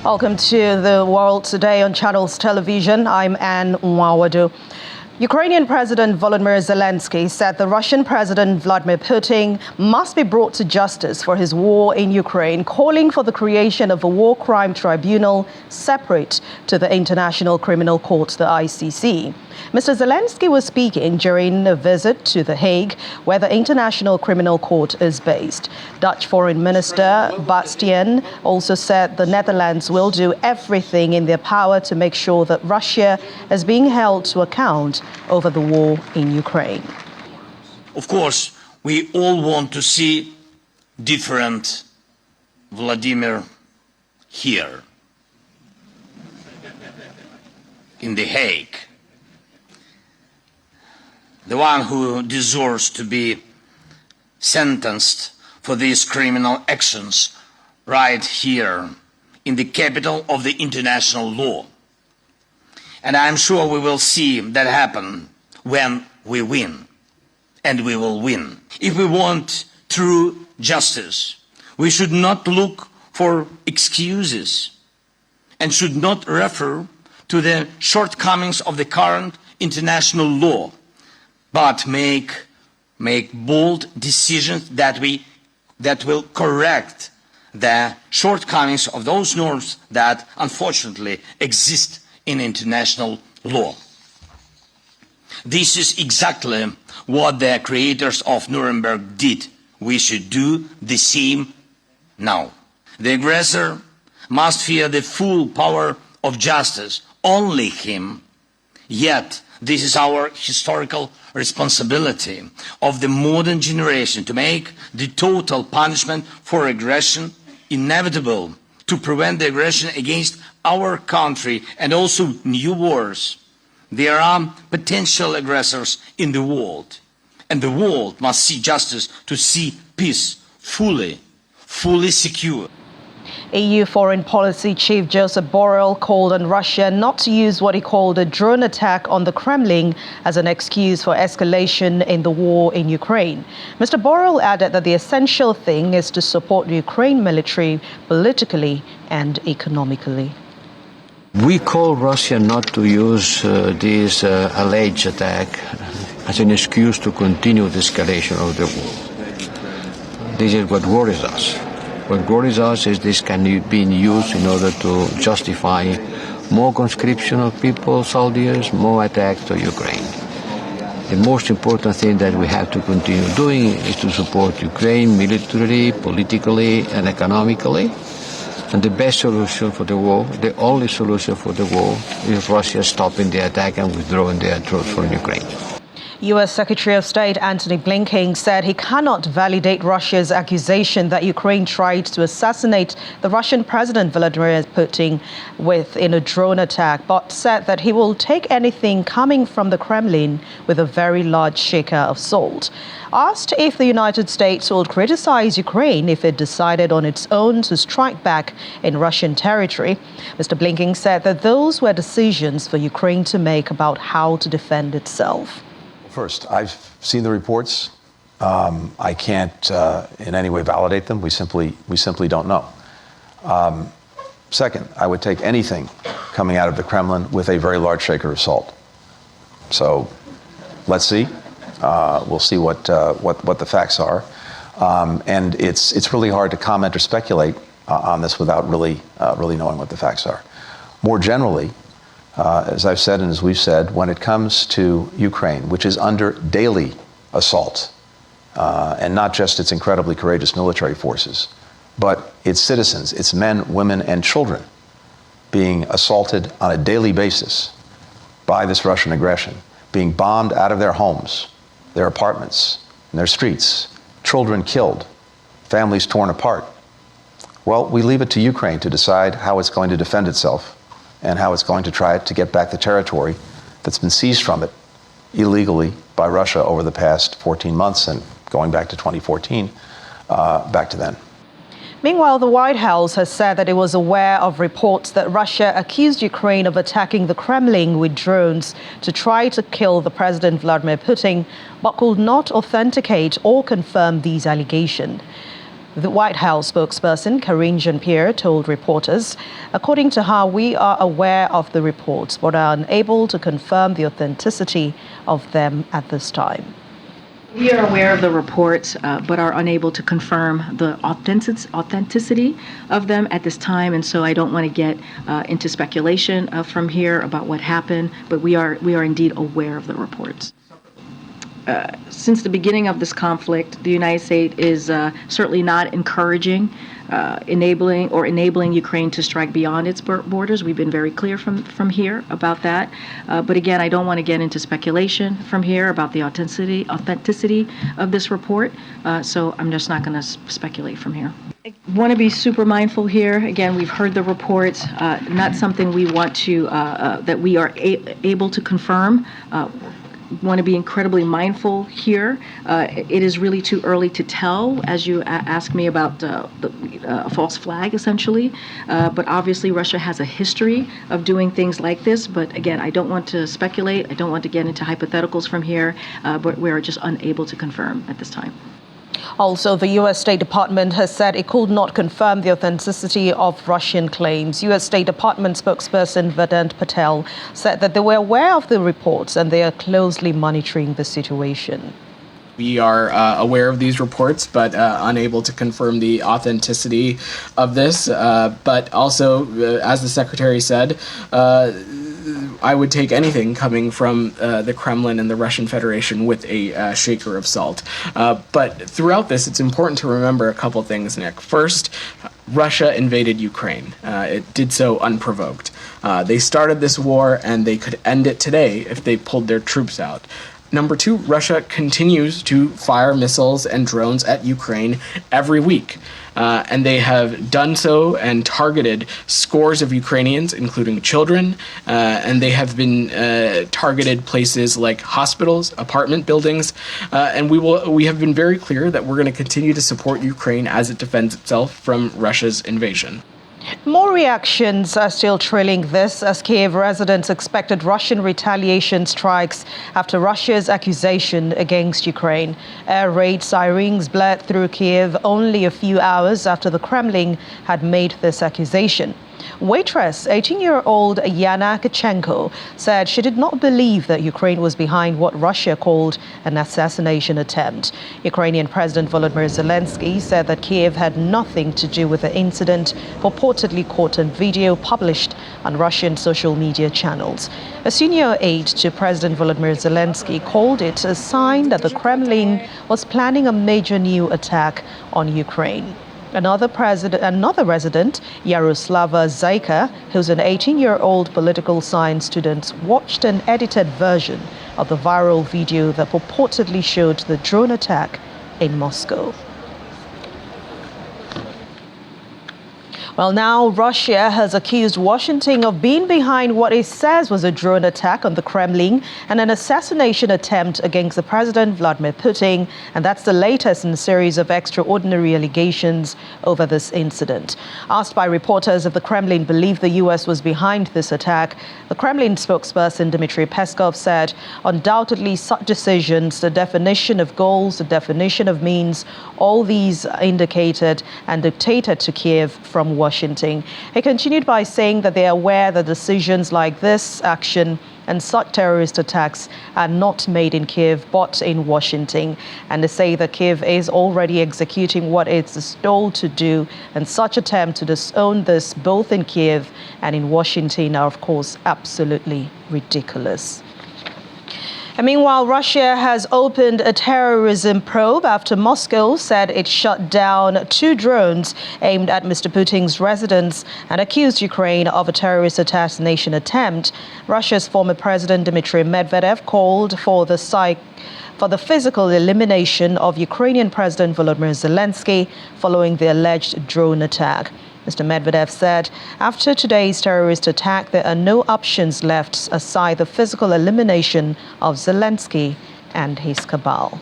Welcome to the World Today on Channels Television. I'm Anne Nwawadu. Ukrainian President Volodymyr Zelensky said the Russian President Vladimir Putin must be brought to justice for his war in Ukraine, calling for the creation of a war crime tribunal separate to the International Criminal Court, the ICC. Mr. Zelensky was speaking during a visit to The Hague, where the International Criminal Court is based. Dutch Foreign Minister Bastian also said the Netherlands will do everything in their power to make sure that Russia is being held to account over the war in Ukraine. Of course, we all want to see different Vladimir here in The Hague. The one who deserves to be sentenced for these criminal actions right here in the capital of the international law. And I'm sure we will see that happen when we win. And we will win. If we want true justice, we should not look for excuses and should not refer to the shortcomings of the current international law, but make bold decisions that will correct the shortcomings of those norms that unfortunately exist in international law. This is exactly what the creators of Nuremberg did. We should do the same now. The aggressor must fear the full power of justice, only him. Yet, this is our historical responsibility of the modern generation to make the total punishment for aggression inevitable, to prevent the aggression against our country and also new wars. There are potential aggressors in the world, and the world must see justice to see peace fully secure. EU Foreign Policy Chief Joseph Borrell called on Russia not to use what he called a drone attack on the Kremlin as an excuse for escalation in the war in Ukraine. Mr. Borrell added that the essential thing is to support the Ukraine military politically and economically. We call Russia not to use this alleged attack as an excuse to continue the escalation of the war. This is what worries us. What worries us is this can be used in order to justify more conscription of people, soldiers, more attacks to Ukraine. The most important thing that we have to continue doing is to support Ukraine militarily, politically, and economically. And the best solution for the war, the only solution for the war, is Russia stopping the attack and withdrawing their troops from Ukraine. U.S. Secretary of State Antony Blinken said he cannot validate Russia's accusation that Ukraine tried to assassinate the Russian President Vladimir Putin in a drone attack, but said that he will take anything coming from the Kremlin with a very large shaker of salt. Asked if the United States would criticize Ukraine if it decided on its own to strike back in Russian territory, Mr. Blinken said that those were decisions for Ukraine to make about how to defend itself. First, I've seen the reports. I can't in any way validate them. We simply don't know. Second, I would take anything coming out of the Kremlin with a very large shaker of salt. So let's see. We'll see what the facts are. And it's really hard to comment or speculate on this without really knowing what the facts are. More generally, as I've said and as we've said, when it comes to Ukraine, which is under daily assault, and not just its incredibly courageous military forces, but its citizens, its men, women, and children being assaulted on a daily basis by this Russian aggression, being bombed out of their homes, their apartments, and their streets, children killed, families torn apart. Well, we leave it to Ukraine to decide how it's going to defend itself and how it's going to try to get back the territory that's been seized from it illegally by Russia over the past 14 months and going back to 2014, back to then. Meanwhile, the White House has said that it was aware of reports that Russia accused Ukraine of attacking the Kremlin with drones to try to kill the President Vladimir Putin, but could not authenticate or confirm these allegations. The White House spokesperson, Karine Jean-Pierre, told reporters, according to her, we are aware of the reports but are unable to confirm the authenticity of them at this time. We are aware of the reports, but are unable to confirm the authenticity of them at this time, and so I don't want to get into speculation from here about what happened, but we are indeed aware of the reports. Since the beginning of this conflict, the United States is certainly not encouraging, enabling Ukraine to strike beyond its borders. We've been very clear from here about that. But again, I don't want to get into speculation from here about the authenticity of this report. So I'm just not going to speculate from here. I want to be super mindful here. Again, we've heard the reports, not something we want to, that we are able to confirm. Want to be incredibly mindful here. It is really too early to tell, as you asked me about the false flag, essentially. But obviously, Russia has a history of doing things like this. But again, I don't want to speculate. I don't want to get into hypotheticals from here. But we are just unable to confirm at this time. Also, the U.S. State Department has said it could not confirm the authenticity of Russian claims. U.S. State Department spokesperson Vedant Patel said that they were aware of the reports and they are closely monitoring the situation. We are aware of these reports, but unable to confirm the authenticity of this. But also, as the Secretary said, I would take anything coming from the Kremlin and the Russian Federation with a shaker of salt. But throughout this, it's important to remember a couple things, Nick. First, Russia invaded Ukraine. It did so unprovoked. They started this war, and they could end it today if they pulled their troops out. Number two, Russia continues to fire missiles and drones at Ukraine every week. And they have done so and targeted scores of Ukrainians, including children, and they have been targeted places like hospitals, apartment buildings, and we have been very clear that we're going to continue to support Ukraine as it defends itself from Russia's invasion. More reactions are still trailing this as Kiev residents expected Russian retaliation strikes after Russia's accusation against Ukraine. Air raid sirens blared through Kiev only a few hours after the Kremlin had made this accusation. Waitress 18-year-old Yana Kachenko said she did not believe that Ukraine was behind what Russia called an assassination attempt. Ukrainian President Volodymyr Zelensky said that Kiev had nothing to do with the incident, purportedly caught on video published on Russian social media channels. A senior aide to President Volodymyr Zelensky called it a sign that the Kremlin was planning a major new attack on Ukraine. Another resident, Yaroslava Zaika, who's an 18-year-old political science student, watched an edited version of the viral video that purportedly showed the drone attack in Moscow. Well, now Russia has accused Washington of being behind what it says was a drone attack on the Kremlin and an assassination attempt against the President Vladimir Putin. And that's the latest in a series of extraordinary allegations over this incident. Asked by reporters if the Kremlin believed the U.S. was behind this attack, the Kremlin spokesperson Dimitri Medvedev said, undoubtedly such decisions, the definition of goals, the definition of means, all these indicated and dictated to Kiev from Washington. He continued by saying that they are aware that decisions like this action and such terrorist attacks are not made in Kiev but in Washington. And they say that Kiev is already executing what it's told to do, and such attempt to disown this both in Kiev and in Washington are, of course, absolutely ridiculous. And meanwhile, Russia has opened a terrorism probe after Moscow said it shut down 2 drones aimed at Mr. Putin's residence and accused Ukraine of a terrorist assassination attempt. Russia's former president Dimitri Medvedev called for the physical elimination of Ukrainian President Volodymyr Zelensky following the alleged drone attack. Mr. Medvedev said, after today's terrorist attack, there are no options left aside the physical elimination of Zelensky and his cabal.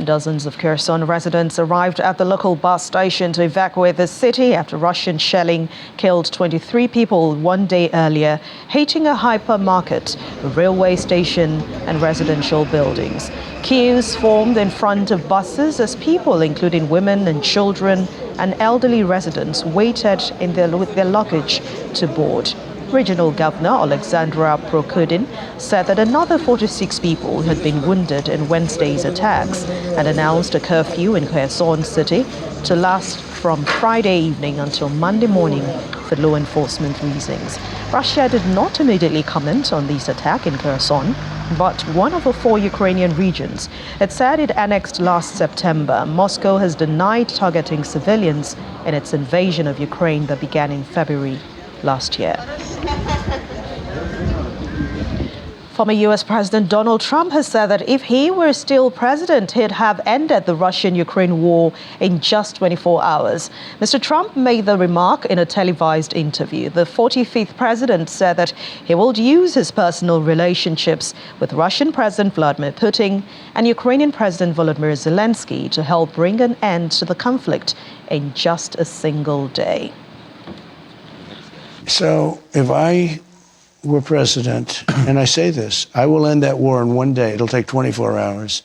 Dozens of Kherson residents arrived at the local bus station to evacuate the city after Russian shelling killed 23 people one day earlier, hitting a hypermarket, a railway station and residential buildings. Queues formed in front of buses as people, including women and children and elderly residents, waited with their luggage to board. Regional Governor Alexandra Prokudin said that another 46 people had been wounded in Wednesday's attacks and announced a curfew in Kherson city to last from Friday evening until Monday morning for law enforcement reasons. Russia did not immediately comment on this attack in Kherson, but one of the 4 Ukrainian regions it said it annexed last September. Moscow has denied targeting civilians in its invasion of Ukraine that began in February last year. Former U.S. President Donald Trump has said that if he were still president, he'd have ended the Russian-Ukraine war in just 24 hours. Mr. Trump made the remark in a televised interview. The 45th president said that he will use his personal relationships with Russian President Vladimir Putin and Ukrainian President Volodymyr Zelensky to help bring an end to the conflict in just a single day. So if I were president, and I say this, I will end that war in one day. It'll take 24 hours.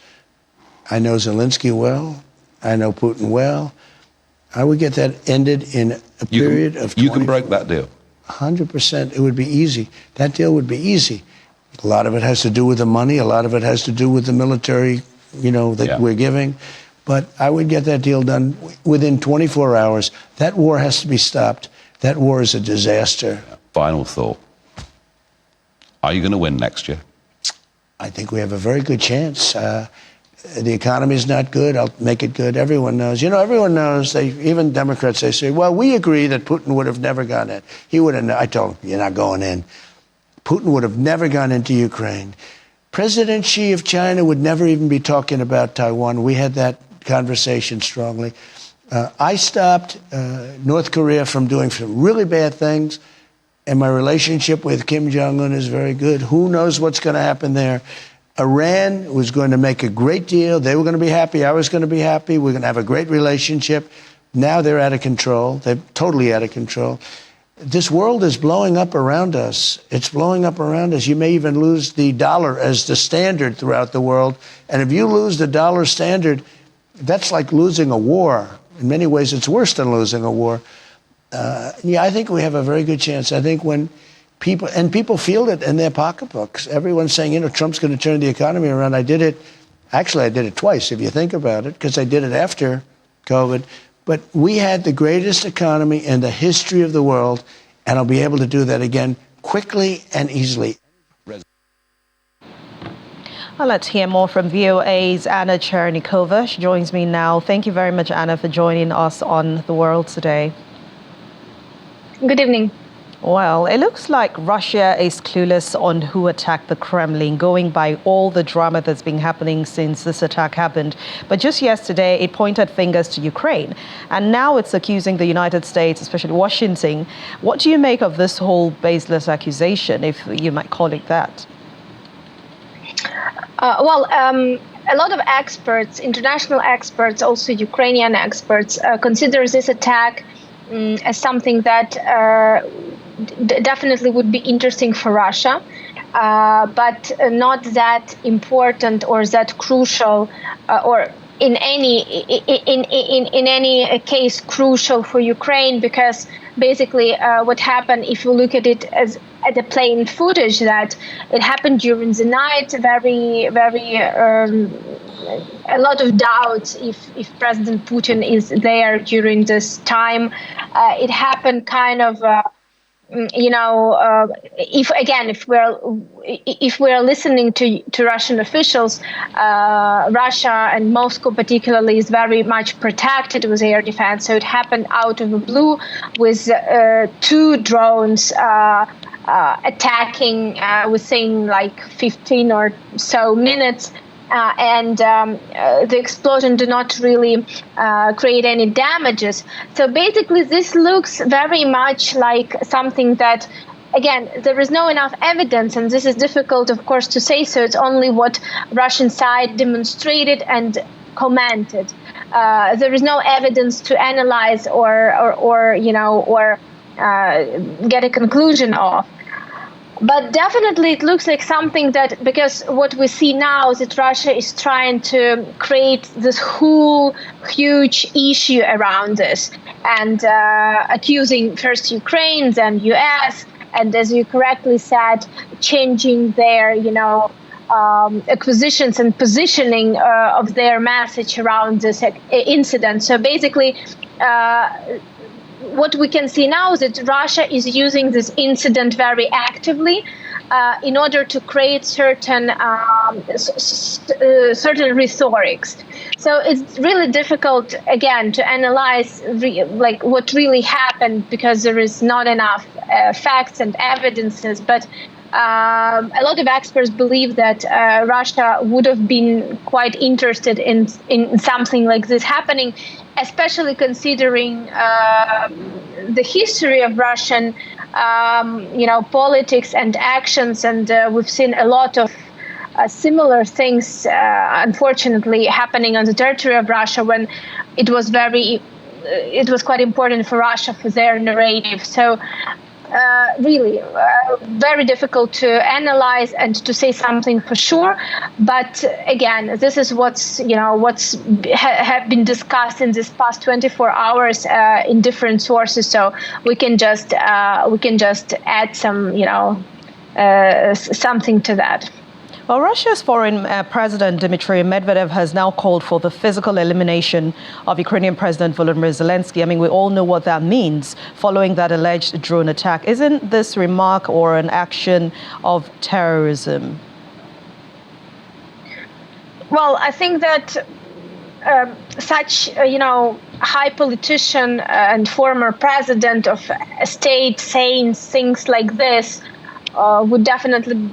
I know Zelensky well. I know Putin well. I would get that ended in a period of 24 You can break that deal. 100%. It would be easy. That deal would be easy. A lot of it has to do with the money. A lot of it has to do with the military, that we're giving. But I would get that deal done within 24 hours. That war has to be stopped. That war is a disaster. Final thought. Are you going to win next year? I think we have a very good chance. The economy is not good. I'll make it good. Everyone knows. Everyone knows. Even Democrats, they say, well, we agree that Putin would have never gone in. He would have. I told him, you're not going in. Putin would have never gone into Ukraine. President Xi of China would never even be talking about Taiwan. We had that conversation strongly. I stopped North Korea from doing some really bad things, and my relationship with Kim Jong-un is very good. Who knows what's going to happen there? Iran was going to make a great deal. They were going to be happy. I was going to be happy. We're going to have a great relationship. Now they're out of control. They're totally out of control. This world is blowing up around us. It's blowing up around us. You may even lose the dollar as the standard throughout the world. And if you lose the dollar standard, that's like losing a war. In many ways, it's worse than losing a war. I think we have a very good chance. I think when people feel it in their pocketbooks, everyone's saying, Trump's going to turn the economy around. I did it twice, if you think about it, because I did it after COVID. But we had the greatest economy in the history of the world, and I'll be able to do that again quickly and easily. Well, let's hear more from VOA's Anna Chernikova. She joins me now. Thank you very much, Anna, for joining us on The World Today. Good evening. Well, it looks like Russia is clueless on who attacked the Kremlin, going by all the drama that's been happening since this attack happened. But just yesterday, it pointed fingers to Ukraine. And now it's accusing the United States, especially Washington. What do you make of this whole baseless accusation, if you might call it that? A lot of experts, international experts, also Ukrainian experts, consider this attack as something that definitely would be interesting for Russia, but not that important or that crucial, or in any case crucial for Ukraine, because basically what happened, if you look at it as at the plain footage, that it happened during the night, a lot of doubts if President Putin is there during this time. It happened kind of, if we're listening to Russian officials, Russia and Moscow particularly is very much protected with air defense. So it happened out of the blue with 2 drones attacking within like 15 or so minutes. And the explosion did not really create any damages. So basically, this looks very much like something that, again, there is no enough evidence, and this is difficult, of course, to say. So it's only what Russian side demonstrated, and commented. There is no evidence to analyze or get a conclusion of. But definitely it looks like something that, because what we see now is that Russia is trying to create this whole huge issue around this, and accusing first Ukraine, then US, and as you correctly said, changing their, acquisitions and positioning of their message around this incident. So basically, what we can see now is that Russia is using this incident very actively in order to create certain rhetorics. So it's really difficult, again, to analyze what really happened, because there is not enough facts and evidences. But a lot of experts believe that Russia would have been quite interested in something like this happening, especially considering the history of Russian, politics and actions. And we've seen a lot of similar things, unfortunately, happening on the territory of Russia when it was quite important for Russia for their narrative. So really very difficult to analyze and to say something for sure. But again, this is what's have been discussed in this past 24 hours in different sources. So we can just add some something to that. Well, Russia's foreign president Dimitri Medvedev has now called for the physical elimination of Ukrainian President Volodymyr Zelensky. I mean, we all know what that means following that alleged drone attack. Isn't this remark or an action of terrorism? Well, I think that such high politician and former president of a state saying things like this would definitely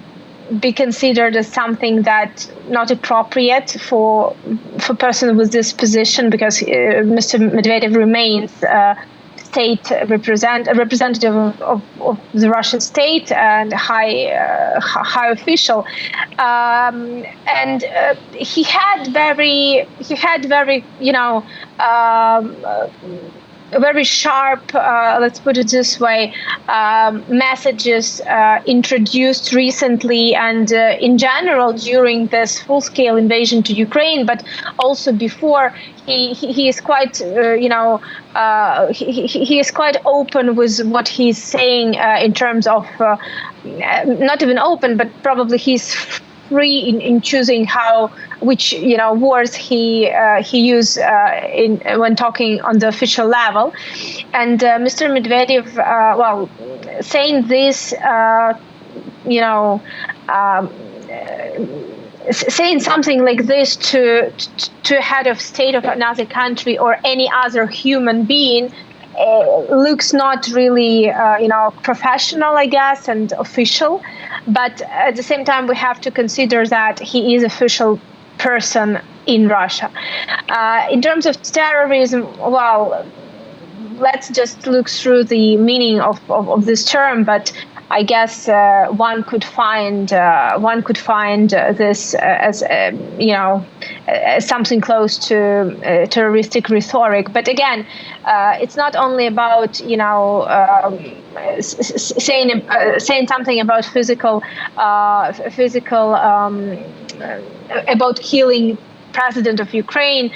be considered as something that not appropriate for a person with this position, because Mr. Medvedev remains state representative of the Russian state and high official, and he had very very sharp, let's put it this way, messages introduced recently and in general during this full-scale invasion to Ukraine, but also before. He is quite, he is quite open with what he's saying in terms of, not even open, but probably he's free in choosing which words he used when talking on the official level. And Mr. Medvedev, saying this, saying something like this to a head of state of another country or any other human being looks not really, professional, I guess, and official. But at the same time, we have to consider that he is official person in Russia. In terms of terrorism, well, let's just look through the meaning of this term. But I guess one could find this as as something close to terroristic rhetoric. But again, it's not only about saying something about physical about killing president of Ukraine.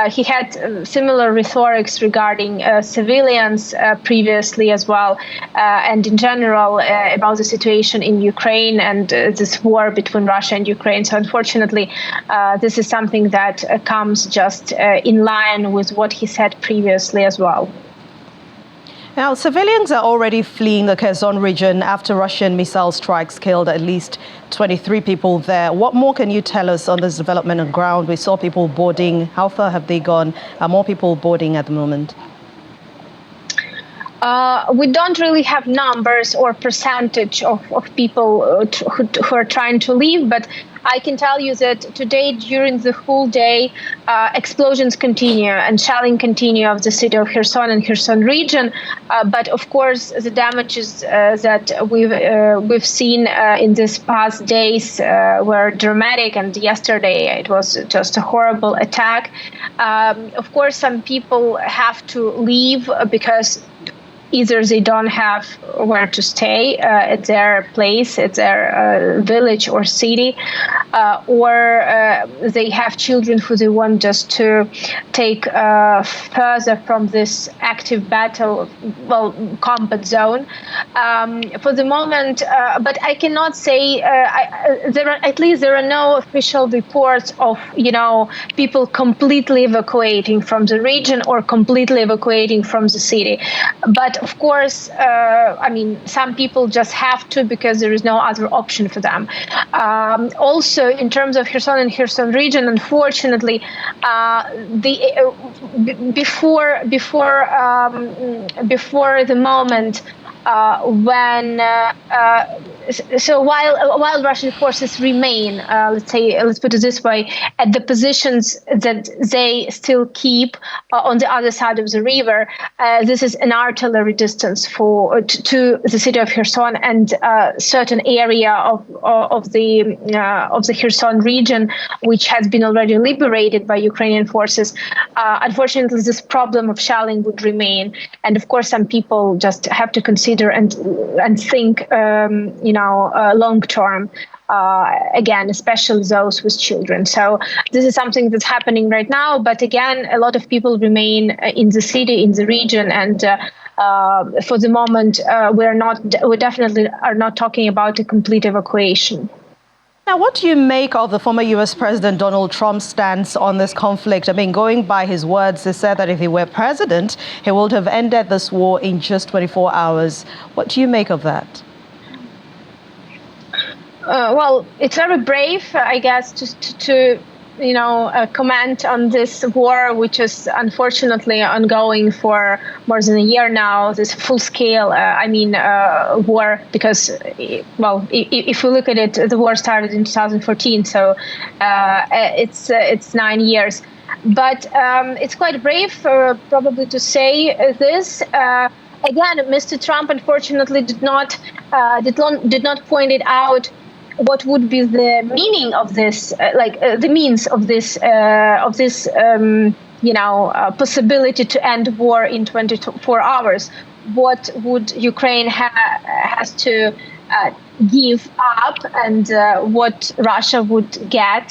He had similar rhetorics regarding civilians previously as well, and in general about the situation in Ukraine and this war between Russia and Ukraine. So unfortunately, this is something that comes just in line with what he said previously as well. Now, civilians are already fleeing the Kherson region after Russian missile strikes killed at least 23 people there. What more can you tell us on this development on ground? We saw people boarding. How far have they gone? Are more people boarding at the moment? We don't really have numbers or percentage of people who are trying to leave, but I can tell you that today, during the whole day, explosions continue and shelling continue of the city of Kherson and Kherson region. But of course, the damages that we've seen in these past days were dramatic, and yesterday it was just a horrible attack. Of course, some people have to leave because either they don't have where to stay at their place, at their village or city, or they have children who they want just to take further from this active battle, combat zone. For the moment, but I cannot say, there are no official reports of, people completely evacuating from the region or completely evacuating from the city. But of course, some people just have to because there is no other option for them. Also, in terms of Kherson and Kherson region, unfortunately, before the moment when while Russian forces remain, let's put it this way, at the positions that they still keep on the other side of the river, this is an artillery distance to the city of Kherson and certain area of the Kherson region, which has been already liberated by Ukrainian forces. Unfortunately, this problem of shelling would remain, and of course, some people just have to consider and think, long term. Again, especially those with children. So this is something that's happening right now. But again, a lot of people remain in the city, in the region, and for the moment, we definitely are not talking about a complete evacuation. Now, what do you make of the former U.S. President Donald Trump's stance on this conflict? I mean, going by his words, he said that if he were president, he would have ended this war in just 24 hours. What do you make of that? Well, it's very brave, I guess, to comment on this war, which is unfortunately ongoing for more than a year now, this full-scale, war, because, if we look at it, the war started in 2014, so it's 9 years. But it's quite brave, probably, to say this. Again, Mr. Trump, unfortunately, did not point it out what would be the meaning of this, the means of this possibility to end war in 24 hours. What would Ukraine has to give up, and what Russia would get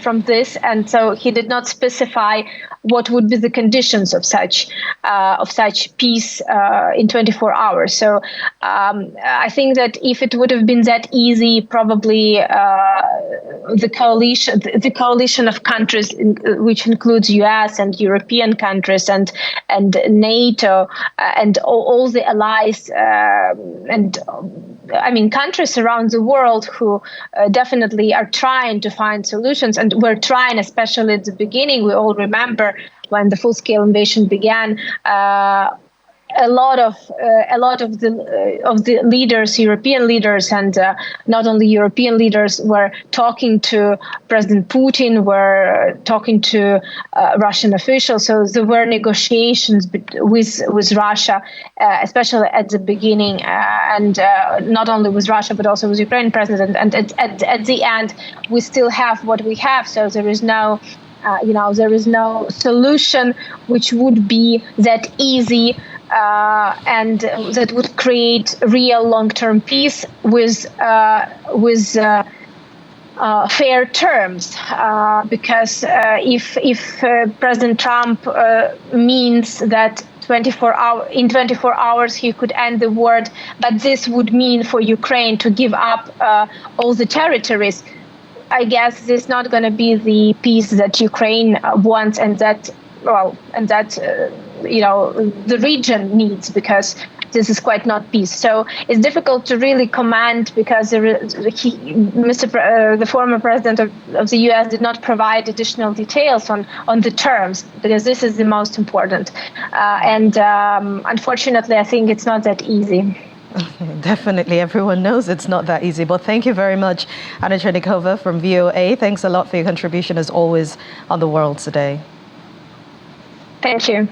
from this? And so he did not specify what would be the conditions of such peace in 24 hours. So I think that if it would have been that easy, probably the coalition of countries, which includes U.S. and European countries and NATO and all the allies countries around the world who definitely are trying to find solutions, and were trying, especially at the beginning. We all remember when the full-scale invasion began. A lot of the leaders, European leaders, and not only European leaders, were talking to President Putin, were talking to Russian officials. So there were negotiations with Russia, especially at the beginning, and not only with Russia but also with Ukrainian president. And at the end, we still have what we have. So there is no. There is no solution which would be that easy and that would create real long-term peace with fair terms. Because if President Trump means that in 24 hours he could end the war, but this would mean for Ukraine to give up all the territories, I guess this is not going to be the peace that Ukraine wants, and that the region needs, because this is quite not peace. So it's difficult to really comment, because the former president of the U.S. did not provide additional details on the terms, because this is the most important. Unfortunately, I think it's not that easy. Definitely, everyone knows it's not that easy. But thank you very much, Anna Chernikova from VOA. Thanks a lot for your contribution, as always, on The World Today. Thank you.